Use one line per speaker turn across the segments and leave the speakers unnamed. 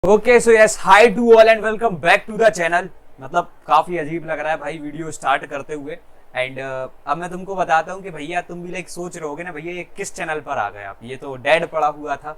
Okay so yes, hi to all and welcome back to the channel. मतलब काफी अजीब लग रहा है भाई वीडियो स्टार्ट करते हुए। एंड अब मैं तुमको बताता हूँ कि भैया तुम भी लाइक सोच रहे होगे ना, भैया ये किस चैनल पर आ गए आप, ये तो डेड पड़ा हुआ था।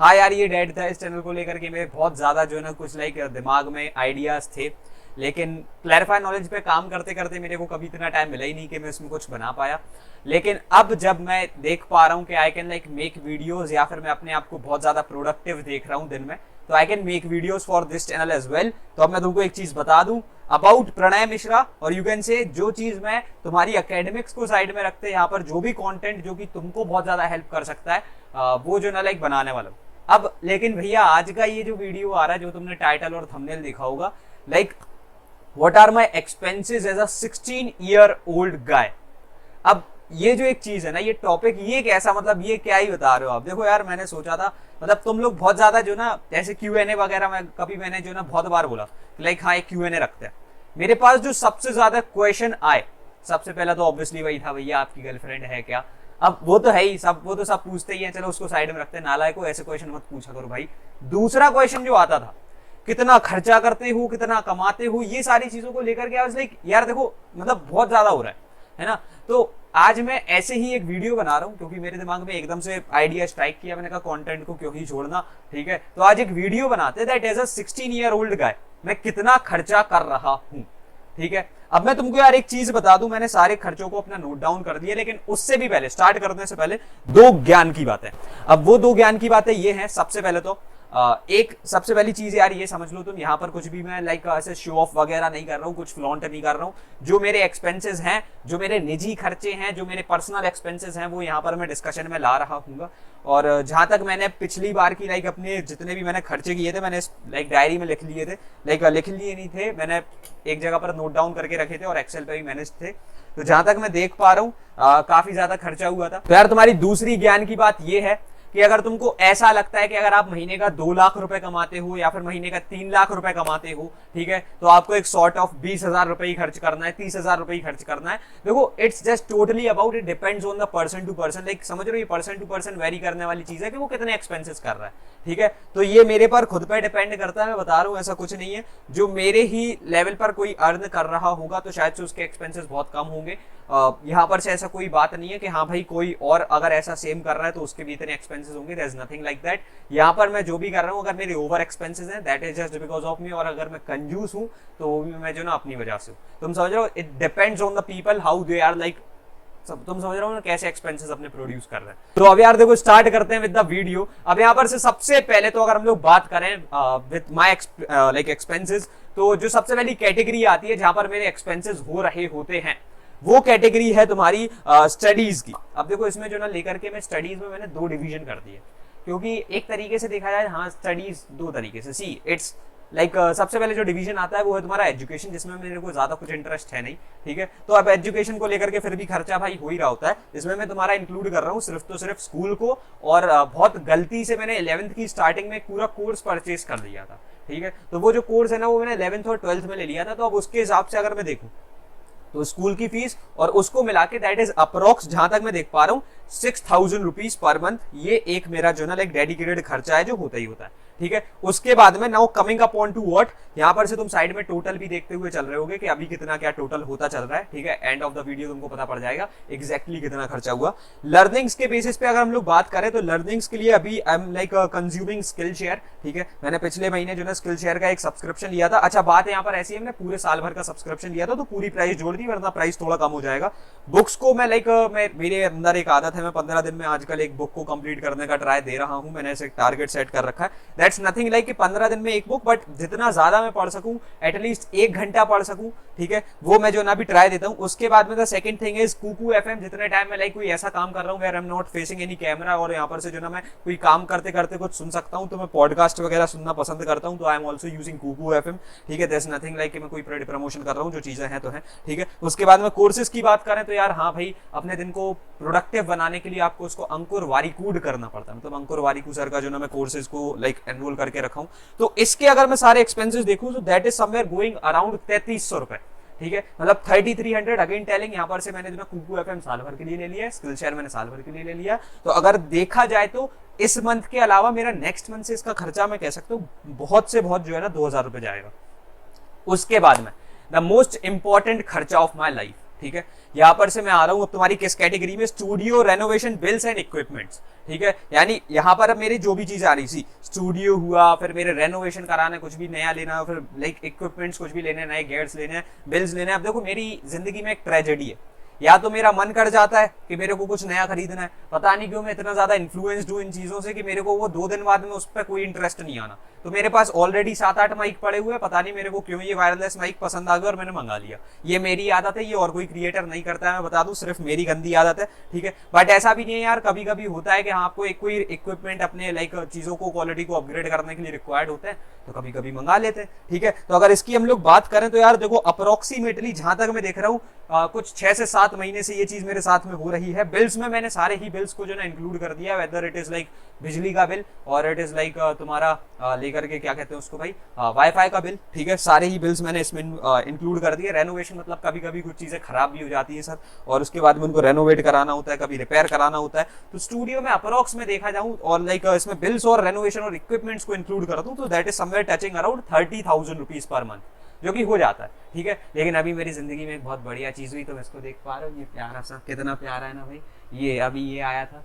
हाँ यार, ये डेड था। इस चैनल को लेकर के मेरे बहुत ज्यादा जो है ना कुछ लाइक दिमाग में आइडियाज थे, लेकिन क्लैरिफाई नॉलेज पे काम करते करते मेरे को कभी इतना टाइम मिला ही नहीं कि मैं इसमें कुछ बना पाया। लेकिन अब जब मैं देख पा रहा हूँ कि I can like make videos, या फिर मैं अपने आप को बहुत ज्यादा प्रोडक्टिव देख रहा हूँ दिन में, तो I can make videos for this channel as well. तो अब मैं तुमको एक चीज बता दूं अबाउट प्रणय मिश्रा, और यू कैन से जो चीज मैं तुम्हारी एकेडमिक्स को साइड में रखते यहाँ पर जो भी कंटेंट जो कि तुमको बहुत ज्यादा हेल्प कर सकता है वो जो ना लाइक बनाने वाला हूँ अब। लेकिन भैया आज का ये जो वीडियो आ रहा है, जो तुमने टाइटल और थंबनेल देखा होगा, like what are my expenses as a 16-year-old guy. अब ये जो एक चीज है ना, ये टॉपिक, ये कैसा, मतलब ये क्या ही बता रहे हो आप। देखो यार, मैंने सोचा था, मतलब तुम लोग बहुत ज्यादा जो ना जैसे Q&A वगैरह में कभी मैंने जो ना बहुत बार बोला लाइक हाँ एक Q&A रखते हैं। मेरे पास जो सबसे ज्यादा क्वेश्चन आए, सबसे पहला तो ऑब्वियसली वही था, भैया आपकी गर्लफ्रेंड है क्या। अब वो तो है ही, सब वो तो सब पूछते ही हैं, चलो उसको साइड में रखते हैं। नालायक को ऐसे क्वेश्चन मत पूछा करो भाई। दूसरा क्वेश्चन जो आता था, कितना खर्चा करते हो, कितना कमाते हो, ये सारी चीजों को लेकर के लाइक यार देखो मतलब बहुत ज्यादा हो रहा है ना। तो आज मैं ऐसे ही एक वीडियो बना रहा हूँ क्योंकि मेरे दिमाग में एकदम से आइडिया स्ट्राइक किया, मैंने कहा कंटेंट को क्यों ही छोड़ना, ठीक है। तो आज एक वीडियो बनाते दैट एज अ 16-year-old गाय मैं कितना खर्चा कर रहा हूँ, ठीक है। अब मैं तुमको यार एक चीज बता दूं, मैंने सारे खर्चों को अपना नोट डाउन कर दिया, लेकिन उससे भी पहले, स्टार्ट करने से पहले दो ज्ञान की बातें। अब वो दो ज्ञान की बातें ये हैं, सबसे पहले तो एक सबसे पहली चीज यार ये समझ लो तुम, यहाँ पर कुछ भी मैं लाइक ऐसे शो ऑफ वगैरह नहीं कर रहा हूँ, कुछ फ्लॉन्ट नहीं कर रहा हूँ। जो मेरे एक्सपेंसेस हैं, जो मेरे निजी खर्चे हैं, जो मेरे पर्सनल एक्सपेंसेस हैं, वो यहाँ पर मैं डिस्कशन में ला रहा हूँ। और जहां तक मैंने पिछली बार की लाइक अपने जितने भी मैंने खर्चे किए थे, मैंने लाइक डायरी में लिख लिए थे, लाइक लिख लिए नहीं थे, मैंने एक जगह पर नोट डाउन करके रखे थे और एक्सेल पे भी मैनेज थे। तो जहां तक मैं देख पा रहा हूँ काफी ज्यादा खर्चा हुआ था। तो यार तुम्हारी दूसरी ज्ञान की बात ये है कि अगर तुमको ऐसा लगता है कि अगर आप महीने का 2 लाख रुपए कमाते हो या फिर महीने का 3 लाख रुपए कमाते हो, ठीक है, तो आपको एक सॉर्ट ऑफ 20,000 रुपए ही खर्च करना है, 30,000 रुपए ही खर्च करना है। देखो it's just totally about, it depends on the person to person. Like समझ रहे हो, ये पर्सन टू पर्सन वेरी करने वाली चीज है कि वो कितने एक्सपेंसेस कर रहा है, ठीक है। तो ये मेरे पर खुद पे डिपेंड करता है, मैं बता रहा हूँ, ऐसा कुछ नहीं है। जो मेरे ही लेवल पर कोई अर्न कर रहा होगा तो शायद से उसके एक्सपेंसेस बहुत कम होंगे। यहाँ पर से ऐसा कोई बात नहीं है कि हाँ भाई कोई और अगर ऐसा सेम कर रहा है तो उसके भी इतने एक्सपेंसेस होंगे, there is nothing like that. यहाँ पर मैं जो भी कर रहा हूँ, अगर मेरे ओवर एक्सपेंसेस हैं that is just because of me, और अगर मैं कंजूस हूँ तो वो भी मैं जो ना अपनी वजह से हूँ। तुम समझ रहे हो, it depends on the people how they are like, तुम समझ रहे हो ना कैसे एक्सपेंसेस अपने प्रोड्यूस कर रहे हैं। तो अब यार देखो स्टार्ट करते हैं विद द वीडियो। अब यहाँ पर से सबसे पहले तो अगर हम लोग बात करें विद माय लाइक एक्सपेंसेस, तो जो सबसे पहली कैटेगरी आती है जहां पर मेरे एक्सपेंसेस हो रहे होते हैं, वो कैटेगरी है तुम्हारी स्टडीज की। अब देखो इसमें जो ना लेकर के मैं स्टडीज में मैंने 2 डिवीजन कर दिए, क्योंकि एक तरीके से देखा जाए, हाँ स्टडीज 2 तरीके से, सी इट्स लाइक सबसे पहले जो डिवीजन आता है वो है तुम्हारा एजुकेशन, जिसमें मेरे को ज्यादा कुछ इंटरेस्ट है नहीं, ठीक है। तो अब एजुकेशन को लेकर के फिर भी खर्चा भाई हो ही रहा होता है, इसमें मैं तुम्हारा इंक्लूड कर रहा हूँ सिर्फ तो सिर्फ स्कूल को। और बहुत गलती से मैंने 11th की स्टार्टिंग में पूरा कोर्स परचेज कर लिया था, ठीक है। तो वो जो कोर्स है ना वो मैंने 11th और 12th में ले लिया था। तो अब उसके हिसाब से अगर मैं देखूँ तो स्कूल की फीस और उसको मिला के दैट इज अप्रोक्स, जहां तक मैं देख पा रहा हूँ, 6,000 रुपीज पर मंथ। ये एक मेरा जो ना लाइक डेडिकेटेड खर्चा है जो होता ही होता है, ठीक है। उसके बाद में now coming upon two what, यहाँ पर से तुम साइड में टोटल भी देखते हुए चल रहे होगे कि अभी कितना क्या टोटल होता चल रहा है, ठीक है। एंड ऑफ द वीडियो तुमको पता पड़ जाएगा एग्जैक्टली कितना खर्चा हुआ। लर्निंग्स के बेसिस पे अगर हम लोग बात करें तो लर्निंग्स के लिए अभी आई am like consuming skill share, ठीक है। मैंने पिछले महीने जो ना स्किल शेयर का एक सब्सक्रिप्शन लिया था। अच्छा बात यहाँ पर ऐसी है, मैंने पूरे साल भर का सब्सक्रिप्शन लिया था तो पूरी प्राइस जोड़ दी, वरना प्राइस थोड़ा कम हो जाएगा। बुक्स को मैं लाइक मेरे अंदर एक आदत है, मैं 15 दिन में आजकल एक बुक को कंप्लीट करने का ट्राई दे रहा हूं। मैंने ऐसे टारगेट सेट कर रखा है, दैट्स नथिंग लाइक कि 15 दिन में एक बुक, बट जितना ज्यादा मैं पढ़ सकूं, एटलीस्ट 1 घंटा पढ़ सकूं, ठीक है, वो मैं जो ना भी ट्राई देता हूं। उसके बाद में the second thing is Kuku FM. जितने टाइम में लाइक कोई ऐसा काम कर रहा हूं where I am not facing any camera, और यहाँ पर से जो ना मैं कोई काम करते करते कुछ सुन सकता हूं, तो मैं पॉडकास्ट वगैरह सुनना पसंद करता हूं, तो I am also using Kuku FM, ठीक है। देयर इज नथिंग लाइक कि मैं कोई प्रमोशन कर रहा हूं, जो चीजें हैं तो है, ठीक है। उसके बाद में कोर्सेज की बात करें तो यार हाँ भाई, अपने दिन को प्रोडक्टिव बनाने के लिए आपको उसको अंकुर वारीकूड करना पड़ता है। मतलब अंकुर वारीकू सर का जो ना मैं कोर्सेज को लाइक एनरोल करके रखा हूं, तो इसके अगर मैं सारे एक्सपेंसेस देखूं तो that is somewhere going around 3300 रुपए, ठीक है। मतलब 3300 अगेन टेलिंग। यहाँ पर से मैंने जो ना कुकू एफएम साल भर के लिए ले लिया है, स्किल शेयर मैंने साल भर के लिए ले लिया। तो अगर देखा जाए तो इस मंथ के अलावा मेरा नेक्स्ट मंथ से इसका खर्चा मैं कह सकता हूँ बहुत से बहुत जो है ना 2,000 रुपए जाएगा। उसके बाद में द मोस्ट इंपॉर्टेंट खर्चा ऑफ माई लाइफ, ठीक है, यहां पर से मैं आ रहा हूं अब तुम्हारी किस कैटेगरी में, studio renovation bills and equipments, ठीक है। यानी यहां पर अब मेरी जो भी चीजें आ रही थी, स्टूडियो हुआ, फिर मेरे रेनोवेशन कराना, कुछ भी नया लेना, फिर लाइक इक्विपमेंट्स कुछ भी लेने, नए गेट्स लेने, बिल्स लेने। अब देखो मेरी जिंदगी में एक ट्रेजेडी है, या तो मेरा मन कर जाता है कि मेरे को कुछ नया खरीदना है, पता नहीं क्यों मैं इतना ज्यादा इन्फ्लुएंस्ड हूं इन चीजों से कि मेरे को वो 2 दिन बाद में उस पर कोई इंटरेस्ट नहीं आना। तो मेरे पास ऑलरेडी 7-8 माइक पड़े हुए, पता नहीं मेरे को क्यों ये वायरलेस माइक पसंद आ गया और मैंने मंगा लिया। ये मेरी आदत है, ये और कोई क्रिएटर नहीं करता है, मैं बता दूं, सिर्फ मेरी गंदी आदत है, ठीक है। बट ऐसा भी नहीं है यार, कभी कभी होता है कि हाँ आपको एक कोई इक्विपमेंट अपने लाइक चीजों को, क्वालिटी को अपग्रेड करने के लिए रिक्वायर्ड होते हैं, तो कभी कभी मंगा लेते हैं, ठीक है। तो अगर इसकी हम लोग बात करें तो यार देखो अप्रोक्सीमेटली जहां तक मैं देख रहा हूँ कुछ 6 से 7 महीने से ये चीज मेरे साथ में हो रही है। बिल्स में मैंने सारे ही बिल्स को जो ना इंक्लूड कर दिया, वेदर इट इज लाइक बिजली का बिल और इट इज लाइक तुम्हारा लेकर के क्या कहते हैं उसको भाई, वाईफाई का बिल, ठीक है। सारे ही बिल्स मैंने इसमें इंक्लूड कर दिए। रेनोवेशन मतलब कभी कभी कुछ चीजें खराब भी हो जाती है सर, और उसके बाद में उनको रेनोवेट कराना होता है, कभी रिपेयर कराना होता है। तो स्टूडियो में अप्रोक्स में देखा जाऊं और लाइक इसमें बिल्स और रेनोवेशन और इक्विपमेंट्स को इंक्लूड कर दूं तो that is somewhere touching around 30,000 rupees per month, जो कि हो जाता है, ठीक है। लेकिन अभी मेरी जिंदगी में एक बहुत बढ़िया चीज हुई, तो मैं इसको देख पा रहा हूँ, ये प्यारा सा, कितना प्यारा है ना भाई। ये अभी ये आया था,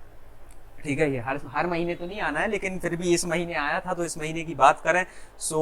ठीक है। ये हर महीने तो नहीं आना है, लेकिन फिर भी इस महीने आया था, तो इस महीने की बात करें सो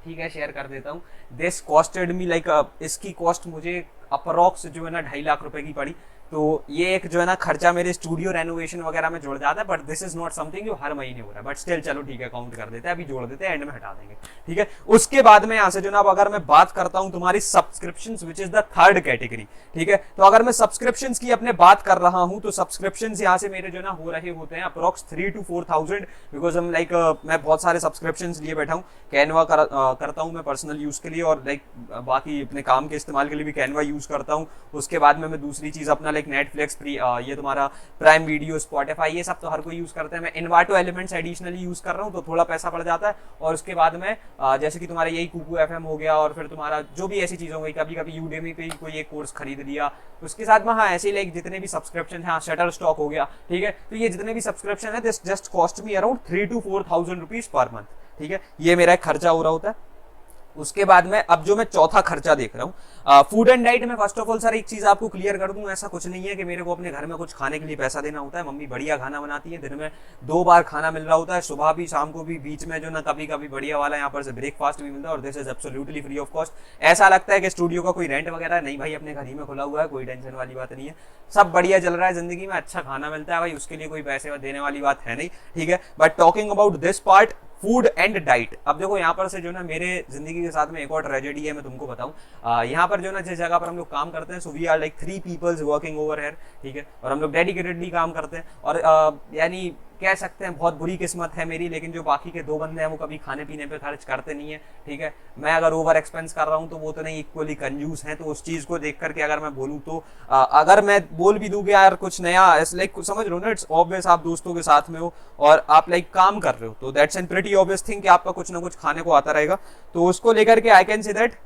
ठीक है, शेयर कर देता हूँ। दिस कॉस्टेड मी लाइक, इसकी कॉस्ट मुझे अप्रोक्स जो है ना 2.5 लाख रुपए की पड़ी। तो ये एक जो है ना खर्चा मेरे स्टूडियो रेनोवेशन वगैरह में जुड़ जाता है, but this is not something जो हर महीने हो रहा है, बट स्टिल चलो ठीक है, काउंट कर देते हैं, अभी जोड़ देते हैं, एंड में हटा देंगे, ठीक है। उसके बाद में यहाँ से जो ना अगर मैं बात करता हूँ तुम्हारी subscriptions, which is the third category, ठीक है। तो अगर मैं सब्सक्रिप्शंस की अपने बात कर रहा हूँ तो सब्सक्रिप्शंस यहाँ से मेरे जो ना हो रहे होते हैं अप्रोक्स 3 to 4,000, बिकॉज हम लाइक मैं बहुत सारे सब्सक्रिप्शंस लिए बैठा हूँ। कैनवा करता हूँ मैं पर्सनल यूज के लिए, और लाइक बाकी अपने काम के इस्तेमाल के लिए भी कैनवा यूज करता हूँ। उसके बाद में मैं दूसरी चीज अपना लाइक नेटफ्लिक्स, ये तुम्हारा प्राइम वीडियो, स्पॉटिफाई, ये सब तो हर कोई यूज करते हैं। मैं इन्वाटो एलिमेंट्स एडिशनली यूज कर रहा हूँ, तो थोड़ा पैसा पड़ जाता है। और उसके बाद में जैसे कि तुम्हारा यही कुकू एफएम हो गया, और फिर तुम्हारा जो भी ऐसी चीज हो गई, कभी कभी यूडेमी पे कोई एक कोर्स खरीद लिया, उसके साथ में हाँ ऐसे लाइक जितने भी सब्सक्रिप्शन है, शटर स्टॉक हो गया, ठीक है। तो ये जितने भी सब्सक्रिप्शन है, this just cost me around 3 to 4,000 rupees per month, ठीक है। ये मेरा एक खर्चा हो रहा होता है। उसके बाद में अब जो मैं चौथा खर्चा देख रहा हूँ, फूड एंड डाइट में फर्स्ट ऑफ ऑल सर एक चीज आपको क्लियर कर दूं, ऐसा कुछ नहीं है कि मेरे को अपने घर में कुछ खाने के लिए पैसा देना होता है। मम्मी बढ़िया खाना बनाती है, दिन में 2 बार खाना मिल रहा होता है, सुबह भी शाम को भी, बीच में जो ना कभी कभी बढ़िया वाला यहाँ पर से ब्रेकफास्ट भी मिलता है, और this is absolutely free of cost. ऐसा लगता है कि स्टूडियो का कोई रेंट वगैरह नहीं भाई, अपने घर ही में खुला हुआ है, कोई टेंशन वाली बात नहीं है, सब बढ़िया चल रहा है जिंदगी में, अच्छा खाना मिलता है भाई, उसके लिए कोई पैसे देने वाली बात है नहीं, ठीक है। But talking about this part, food and diet, अब देखो यहाँ पर से जो ना मेरे जिंदगी के साथ में एक और ट्रेजेडी है, मैं तुमको बताऊं। यहाँ पर जो ना जिस जगह पर हम लोग काम करते हैं, so we are like 3 peoples working over here, ठीक है। और हम लोग डेडिकेटेडली काम करते हैं, और यानी कह सकते हैं बहुत बुरी किस्मत है मेरी, लेकिन जो बाकी के 2 बंदे हैं वो कभी खाने पीने पे खर्च करते नहीं है, ठीक है। मैं अगर ओवर एक्सपेंस कर रहा हूँ तो वो तो नहीं, इक्वली कंजूस हैं। तो उस चीज को देख करके अगर मैं बोलूँ तो अगर मैं बोल भी दूं कि यार कुछ नया, लाइक समझ लो ना, इट्स ऑब्वियस आप दोस्तों के साथ में हो और आप लाइक काम कर रहे हो, तो that's an pretty obvious thing कि आपका कुछ ना कुछ खाने को आता रहेगा। तो उसको लेकर के आई कैन से दैट,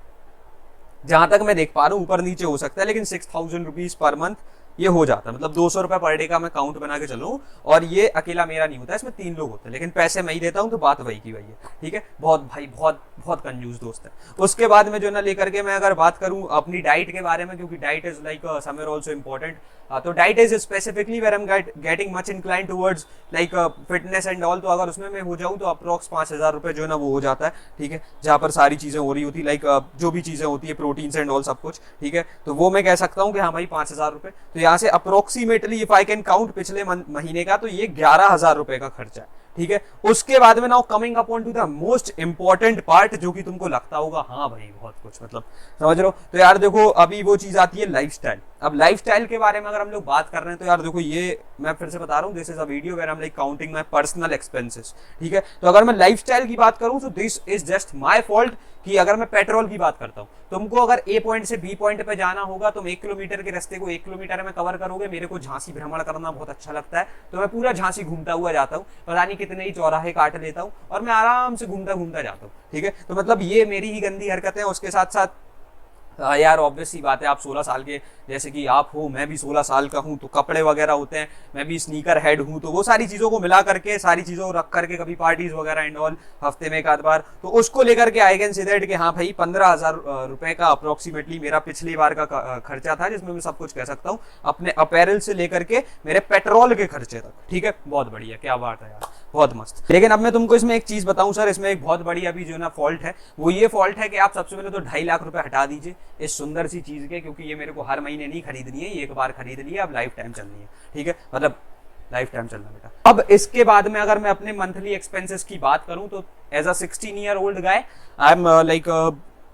जहां तक मैं देख पा रहा हूँ ऊपर नीचे हो सकता है, लेकिन 6,000 रुपीज पर मंथ ये हो जाता है। मतलब 200 रुपए पर डे का मैं काउंट बना के चलूं, और ये अकेला मेरा नहीं होता, इसमें 3 लोग होते हैं, लेकिन पैसे मैं ही देता हूं, तो बात वही की वही है, ठीक है। बहुत भाई बहुत बहुत कंजूस दोस्त है। उसके बाद में जो ना लेकर के मैं अगर बात करूं अपनी डाइट के बारे में, क्योंकि diet is like somewhere also important, तो diet is specifically where I am getting much incline towards like fitness and all. तो अगर उसमें मैं हो जाऊं तो अप्रोक्स 5,000 रुपए जो है ना वो हो जाता है, ठीक है, जहां पर सारी चीजें हो रही होती, लाइक जो भी चीजें होती है, प्रोटीन्स एंड ऑल सब कुछ, ठीक है। तो वो मैं कह सकता हूँ कि हाँ भाई 5,000 रुपए, तो यहाँ से approximately if I can count पिछले महीने का, तो ये 11,000 रुपए का खर्चा है, ठीक है। उसके बाद में now coming upon two the most important part, जो कि तुमको लगता होगा हाँ भाई बहुत कुछ, मतलब समझ रहे हो। तो यार देखो अभी वो चीज आती है लाइफस्टाइल। अब लाइफस्टाइल के बारे में अगर हम लोग बात कर रहे हैं तो यार देखो, ये मैं फिर से बता रहा हूँ, this is a video where I am like counting my personal expenses, ठीक है। तो अगर मैं लाइफस्टाइल की बात करूं तो this is just my fault, कि अगर मैं पेट्रोल की बात करता हूं, तुमको अगर ए पॉइंट से बी पॉइंट पे जाना होगा, तुम 1 किलोमीटर के रास्ते को 1 किलोमीटर में कवर करोगे। मेरे को झांसी भ्रमण करना बहुत अच्छा लगता है, तो मैं पूरा झांसी घूमता हुआ जाता हूँ, पता नहीं कितने ही चौराहे काट लेता हूँ, और मैं आराम से घूमता घूमता जाता हूँ, ठीक है। तो मतलब ये मेरी ही गंदी हरकत है। उसके साथ साथ यार ऑब्वियस सी बात है, आप 16 साल के जैसे कि आप हो, मैं भी 16 साल का हूँ, तो कपड़े वगैरह होते हैं, मैं भी स्नीकर हेड हूँ, तो वो सारी चीज़ों को मिला करके, सारी चीज़ों को रख करके, कभी पार्टीज वगैरह एंड ऑल हफ्ते में एक आध बार, तो उसको लेकर के आई कैन से दैट कि हाँ भाई 15,000 रुपए का अप्रोक्सीमेटली मेरा पिछली बार का खर्चा था, जिसमें मैं सब कुछ कह सकता हूँ, अपने अपैरल से लेकर के मेरे पेट्रोल के खर्चे तक। ठीक है, बहुत बढ़िया, क्या बात है यार, बहुत मस्त। लेकिन अब मैं तुमको इसमें एक चीज बताऊं सर, इसमें एक बहुत बड़ी अभी जो ना फॉल्ट है, वो ये फॉल्ट है कि आप सबसे पहले तो 2.5 लाख रुपए हटा दीजिए इस सुंदर सी चीज के, क्योंकि ये मेरे को हर महीने नहीं खरीदनी है, ये एक बार खरीद लिया, अब लाइफ टाइम चलनी है। ठीक है, मतलब लाइफ टाइम चलना बेटा। अब इसके बाद में अगर मैं अपने मंथली एक्सपेंसेस की बात करूं तो as a 16-year-old guy I am like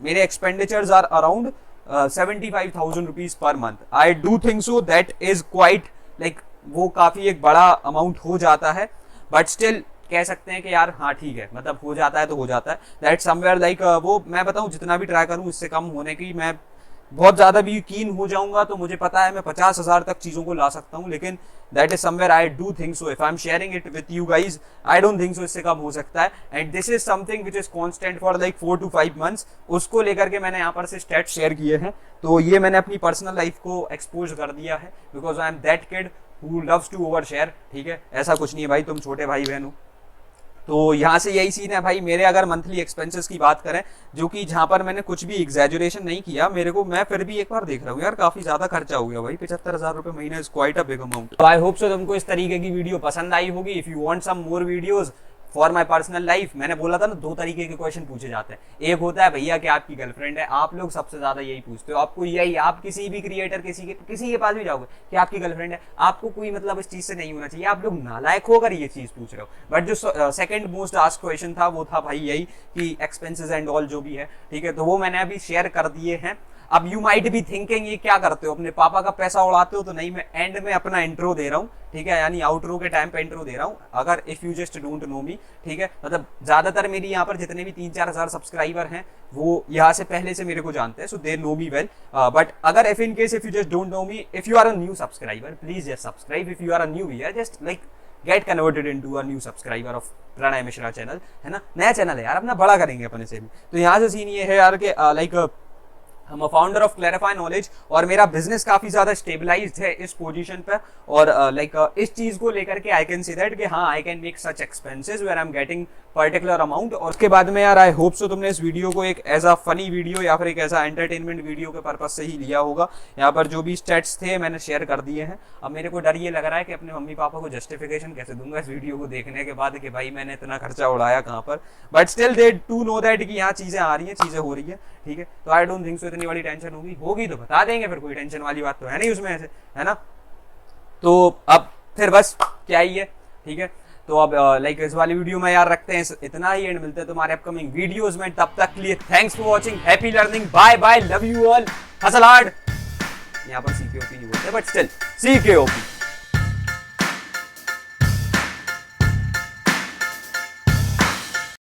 मेरे expenditures are around 75,000 rupees per month. I do think so that is quite like, वो काफी एक बड़ा अमाउंट हो जाता है, बट स्टिल कह सकते हैं कि यार हाँ ठीक है, मतलब हो जाता है तो हो जाता है। दैट समवेयर लाइक वो मैं बताऊं, जितना भी ट्राई करूं इससे कम होने की, मैं बहुत ज्यादा भी कीन हो जाऊंगा तो मुझे पता है मैं 50,000 तक चीजों को ला सकता हूं, लेकिन that is somewhere I do think so, if I am sharing it with you guys, I don't think so इससे कम हो सकता है। And this is something which is constant for like 4 to 5 months। उसको लेकर के मैंने यहाँ पर से स्टेट शेयर किए हैं, तो ये मैंने अपनी पर्सनल लाइफ को एक्सपोज कर दिया है, because I am that kid who loves to over share. ठीक है, ऐसा कुछ नहीं है भाई, तुम छोटे भाई बहन हो। तो यहाँ से यही सीन है भाई, मेरे अगर मंथली एक्सपेंसेस की बात करें, जो कि जहाँ पर मैंने कुछ भी एग्जैजुरेशन नहीं किया, मेरे को मैं फिर भी एक बार देख रहा हूँ यार, काफी ज्यादा खर्चा हो गया भाई, 75,000 रुपए महीने is quite a big amount. तो आई होप सो तुमको इस तरीके की वीडियो पसंद आई होगी। If you want some more videos for my personal life, मैंने बोला था ना 2 तरीके के क्वेश्चन पूछे जाते हैं, एक होता है भैया कि आपकी गर्लफ्रेंड है, आप लोग सबसे ज्यादा यही पूछते हो, आपको यही, आप किसी भी क्रिएटर किसी के पास भी जाओगे कि आपकी गर्लफ्रेंड है, आपको कोई मतलब इस चीज से नहीं होना चाहिए, आप लोग नालायक होकर ये चीज पूछ रहे हो। बट जो सेकंड मोस्ट आस्क्ड क्वेश्चन था वो था भाई यही कि एक्सपेंसेस एंड ऑल जो भी है, ठीक है, तो वो मैंने अभी शेयर कर दिए हैं। अब यू माइट बी थिंकिंग ये क्या करते हो, अपने पापा का पैसा उड़ाते हो, तो नहीं, मैं एंड में अपना इंट्रो दे रहा हूँ, ठीक है, यानी आउटरो के टाइम पे इंट्रो दे रहा हूँ। अगर if you just don't know me, ठीक है, मतलब ज्यादातर मेरी यहाँ पर जितने भी 3-4 हजार सब्सक्राइबर हैं वो यहाँ से पहले से मेरे को जानते हैं, so they know me well. But अगर if in case if you just don't know me, if you are a new subscriber, please just subscribe. If you are a new viewer, just like get converted into a new subscriber of Pranay Mishra channel, है ना, नया channel है यार, अपना बड़ा करेंगे अपने से भी। तो यहाँ से सीन ये है यार कि लाइक हम फाउंडर ऑफ क्लैरिफाई नॉलेज, और मेरा बिजनेस काफी ज्यादा स्टेबलाइज्ड है इस पोजीशन पे, और लाइक इस चीज को लेकर के आई कैन से दैट कि हाँ I can make such expenses where I am getting particular amount. और उसके बाद में यार आई होप सो तुमने इस वीडियो को एक एज अ फनी वीडियो या फिर एक ऐसा एंटरटेनमेंट वीडियो के पर्पज से ही लिया होगा। यहाँ पर जो भी स्टेट्स थे मैंने शेयर कर दिए हैं। अब मेरे को डर ये लग रहा है कि अपने मम्मी पापा को जस्टिफिकेशन कैसे दूंगा इस वीडियो को देखने के बाद कि भाई मैंने इतना खर्चा उड़ाया कहाँ पर, but still they to know that कि यहाँ चीजें आ रही हैं, चीजें हो रही है, ठीक है। तो आई डोंट थिंक सो इतनी बड़ी टेंशन होगी तो बता देंगे, फिर कोई टेंशन वाली बात तो है नहीं उसमें ऐसे, है ना। तो अब फिर बस क्या ही है, ठीक है। तो अब लाइक इस वाली वीडियो में यार रखते हैं इतना ही, एंड मिलते हैं तुम्हारे अपकमिंग वीडियोस में। तब तक के लिए thanks for watching, happy learning, bye bye, love you all, hustle hard. यहाँ पर CKOP नहीं बोलते बट स्टिल CKOP।